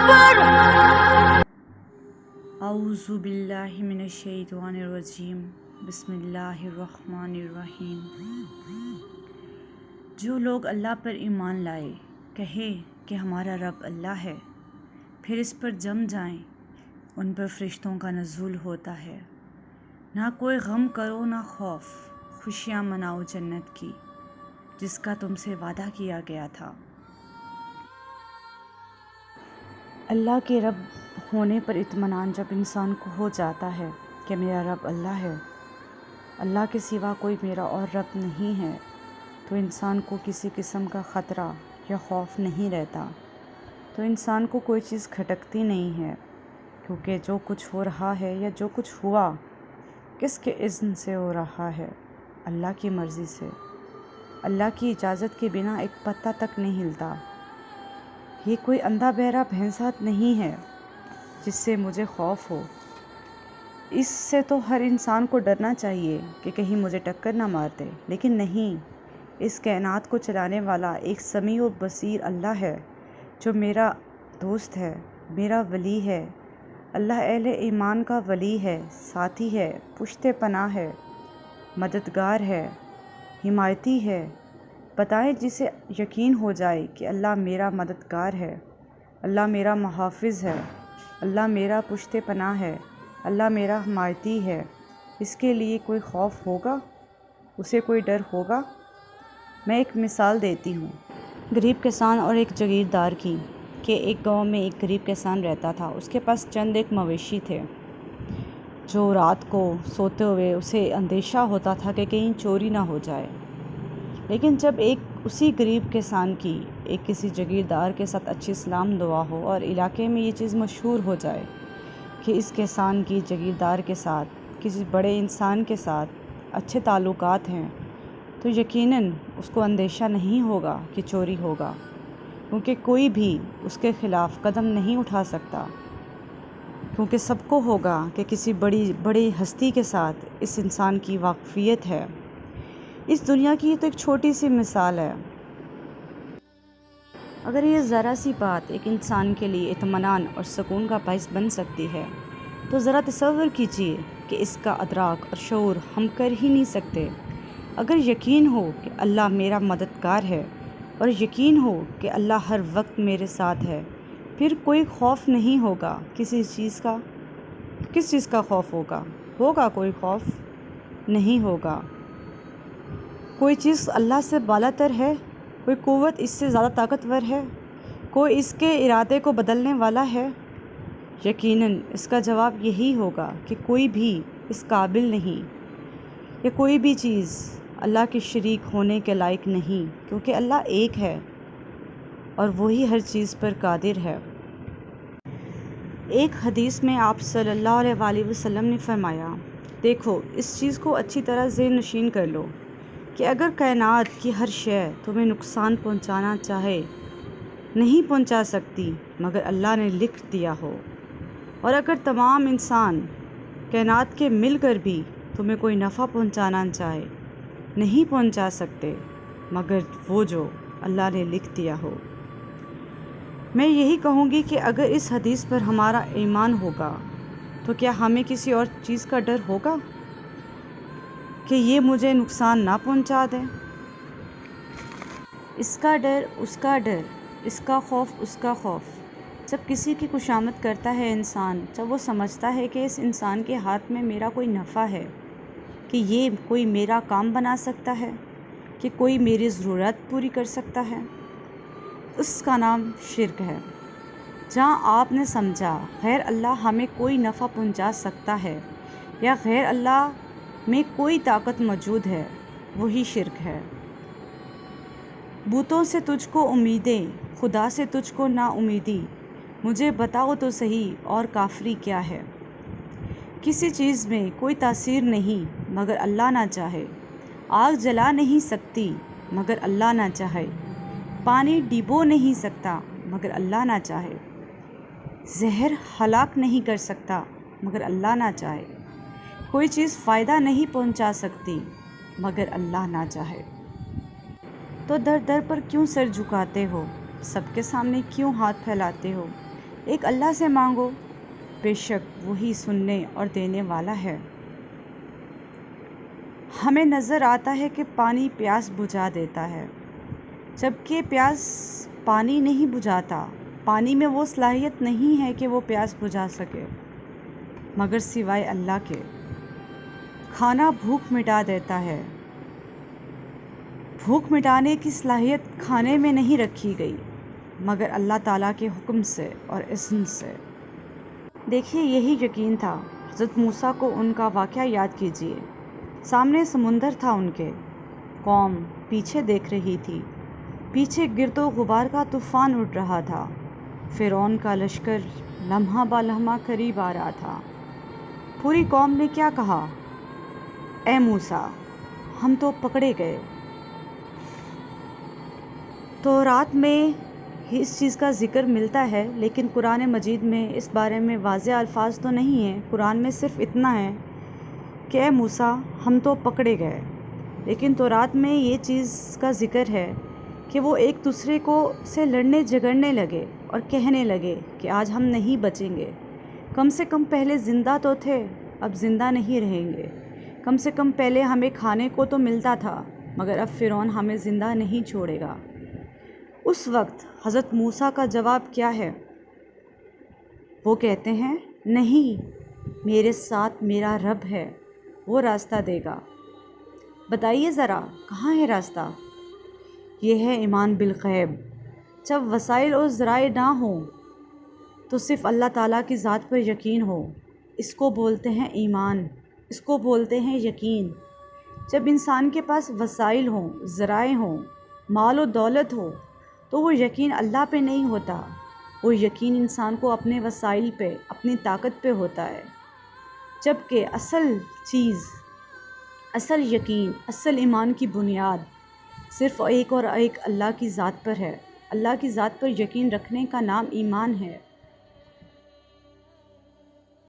अकबर। औज़ु बिल्लाहि मिनश्शैतानिर्रजीम। बिस्मिल्लाहिर्रहमानिर्रहीम। जो लोग अल्लाह पर ईमान लाए, कहे कि हमारा रब अल्लाह है, फिर इस पर जम जाएं, उन पर फरिश्तों का नज़ूल होता है। ना कोई गम करो ना खौफ, खुशियाँ मनाओ जन्नत की जिसका तुमसे वादा किया गया था। अल्लाह के रब होने पर इत्मीनान जब इंसान को हो जाता है कि मेरा रब अल्लाह है, अल्लाह के सिवा कोई मेरा और रब नहीं है, तो इंसान को किसी किस्म का ख़तरा या खौफ नहीं रहता, तो इंसान को कोई चीज़ खटकती नहीं है, क्योंकि जो कुछ हो रहा है या जो कुछ हुआ किसके इज़्न से हो रहा है? अल्लाह की मर्ज़ी से। अल्लाह की इजाज़त के बिना एक पत्ता तक नहीं हिलता। ये कोई अंधा बहरा भैंसात नहीं है जिससे मुझे खौफ हो। इससे तो हर इंसान को डरना चाहिए कि कहीं मुझे टक्कर ना मार दे, लेकिन नहीं, इस कायनात को चलाने वाला एक समी व बसीर अल्लाह है, जो मेरा दोस्त है, मेरा वली है। अल्लाह अहले ईमान का वली है, साथी है, पुश्ते पनाह है, मददगार है, हिमायती है। बताएं जिसे यकीन हो जाए कि अल्लाह मेरा मददगार है, अल्लाह मेरा मुहाफ़िज़ है, अल्लाह मेरा पुश्ते पनाह है, अल्लाह मेरा हिमायती है, इसके लिए कोई खौफ होगा? उसे कोई डर होगा? मैं एक मिसाल देती हूँ गरीब किसान और एक जागीरदार की, कि एक गांव में एक गरीब किसान रहता था। उसके पास चंद एक मवेशी थे, जो रात को सोते हुए उसे अंदेशा होता था कि कहीं चोरी ना हो जाए। लेकिन जब उसी गरीब किसान की एक किसी जागीरदार के साथ अच्छी सलाम दुआ हो और इलाके में ये चीज़ मशहूर हो जाए कि इस किसान की जागीरदार के साथ, किसी बड़े इंसान के साथ अच्छे ताल्लुकात हैं, तो यकीनन उसको अंदेशा नहीं होगा कि चोरी होगा, क्योंकि कोई भी उसके ख़िलाफ़ कदम नहीं उठा सकता, क्योंकि सबको होगा कि किसी बड़ी हस्ती के साथ इस इंसान की वाक़फ़ियत है। इस दुनिया की तो एक छोटी सी मिसाल है। अगर ये ज़रा सी बात एक इंसान के लिए इत्मीनान और सुकून का बाइस बन सकती है, तो ज़रा तसव्वुर कीजिए कि इसका अदराक और शऊर हम कर ही नहीं सकते। अगर यकीन हो कि अल्लाह मेरा मददगार है और यकीन हो कि अल्लाह हर वक्त मेरे साथ है, फिर कोई खौफ नहीं होगा किसी चीज़ का। किस चीज़ का खौफ होगा? कोई खौफ नहीं होगा। कोई चीज़ अल्लाह से बालातर है? कोई क़ुव्वत इससे ज़्यादा ताकतवर है? कोई इसके इरादे को बदलने वाला है? यकीनन इसका जवाब यही होगा कि कोई भी इस काबिल नहीं, या कोई भी चीज़ अल्लाह के शरीक होने के लायक नहीं, क्योंकि अल्लाह एक है और वही हर चीज़ पर कादिर है। एक हदीस में आप सल्लल्लाहु अलैहि वसल्लम ने फरमाया, देखो इस चीज़ को अच्छी तरह ज़हन नशीन कर लो कि अगर कायनात की हर शय तुम्हें नुकसान पहुंचाना चाहे, नहीं पहुंचा सकती मगर अल्लाह ने लिख दिया हो, और अगर तमाम इंसान कायनात के मिलकर भी तुम्हें कोई नफ़ा पहुंचाना चाहे, नहीं पहुंचा सकते मगर वो जो अल्लाह ने लिख दिया हो। मैं यही कहूँगी कि अगर इस हदीस पर हमारा ईमान होगा, तो क्या हमें किसी और चीज़ का डर होगा कि ये मुझे नुकसान ना पहुंचा दें? इसका डर उसका डर, इसका खौफ उसका खौफ। जब किसी की खुशामद करता है इंसान, जब वो समझता है कि इस इंसान के हाथ में मेरा कोई नफ़ा है, कि ये कोई मेरा काम बना सकता है, कि कोई मेरी ज़रूरत पूरी कर सकता है, उसका नाम शिर्क है। जहाँ आपने समझा गैर अल्लाह हमें कोई नफ़ा पहुंचा सकता है या गैर अल्लाह में कोई ताकत मौजूद है, वही शिर्क है। बूतों से तुझको उम्मीदें, खुदा से तुझको ना उम्मीदी, मुझे बताओ तो सही और काफरी क्या है। किसी चीज़ में कोई तासीर नहीं मगर अल्लाह ना चाहे, आग जला नहीं सकती मगर अल्लाह ना चाहे, पानी डिबो नहीं सकता मगर अल्लाह ना चाहे, जहर हलाक नहीं कर सकता मगर अल्लाह ना चाहे, कोई चीज़ फ़ायदा नहीं पहुंचा सकती मगर अल्लाह ना चाहे। तो दर दर पर क्यों सर झुकाते हो? सबके सामने क्यों हाथ फैलाते हो? ایک اللہ سے مانگو، بے شک وہی سننے اور دینے والا ہے۔ ہمیں نظر آتا ہے کہ پانی پیاس بجھا دیتا ہے، جبکہ پیاس پانی نہیں بجھاتا۔ پانی میں وہ صلاحیت نہیں ہے کہ وہ پیاس بجھا سکے مگر سوائے اللہ کے۔ کھانا بھوک مٹا دیتا ہے، بھوک مٹانے کی صلاحیت کھانے میں نہیں رکھی گئی مگر اللہ تعالیٰ کے حکم سے اور اذن سے۔ دیکھیے یہی یقین تھا۔ حضرت موسیٰ کو ان کا واقعہ یاد کیجیے۔ سامنے سمندر تھا، ان کے قوم پیچھے دیکھ رہی تھی، پیچھے گرد و غبار کا طوفان اٹھ رہا تھا، فرعون کا لشکر لمحہ با لمحہ قریب آ رہا تھا۔ پوری قوم نے کیا کہا؟ اے موسیٰ، ہم تو پکڑے گئے۔ تورات میں اس چیز کا ذکر ملتا ہے، لیکن قرآن مجید میں اس بارے میں واضح الفاظ تو نہیں ہیں۔ قرآن میں صرف اتنا ہے کہ اے موسیٰ، ہم تو پکڑے گئے، لیکن تورات میں یہ چیز کا ذکر ہے کہ وہ ایک دوسرے کو سے لڑنے جھگڑنے لگے اور کہنے لگے کہ آج ہم نہیں بچیں گے۔ کم سے کم پہلے زندہ تو تھے، اب زندہ نہیں رہیں گے۔ کم سے کم پہلے ہمیں کھانے کو تو ملتا تھا، مگر اب فرعون ہمیں زندہ نہیں چھوڑے گا۔ اس وقت حضرت موسیٰ کا جواب کیا ہے؟ وہ کہتے ہیں نہیں، میرے ساتھ میرا رب ہے، وہ راستہ دے گا۔ بتائیے ذرا کہاں ہے راستہ؟ یہ ہے ایمان بالغیب۔ جب وسائل اور ذرائع نہ ہوں تو صرف اللہ تعالیٰ کی ذات پر یقین ہو، اس کو بولتے ہیں ایمان، اس کو بولتے ہیں یقین۔ جب انسان کے پاس وسائل ہوں، ذرائع ہوں، مال و دولت ہو تو وہ یقین اللہ پہ نہیں ہوتا، وہ یقین انسان کو اپنے وسائل پہ، اپنی طاقت پہ ہوتا ہے۔ جبکہ اصل چیز، اصل یقین، اصل ایمان کی بنیاد صرف ایک اور ایک اللہ کی ذات پر ہے۔ اللہ کی ذات پر یقین رکھنے کا نام ایمان ہے۔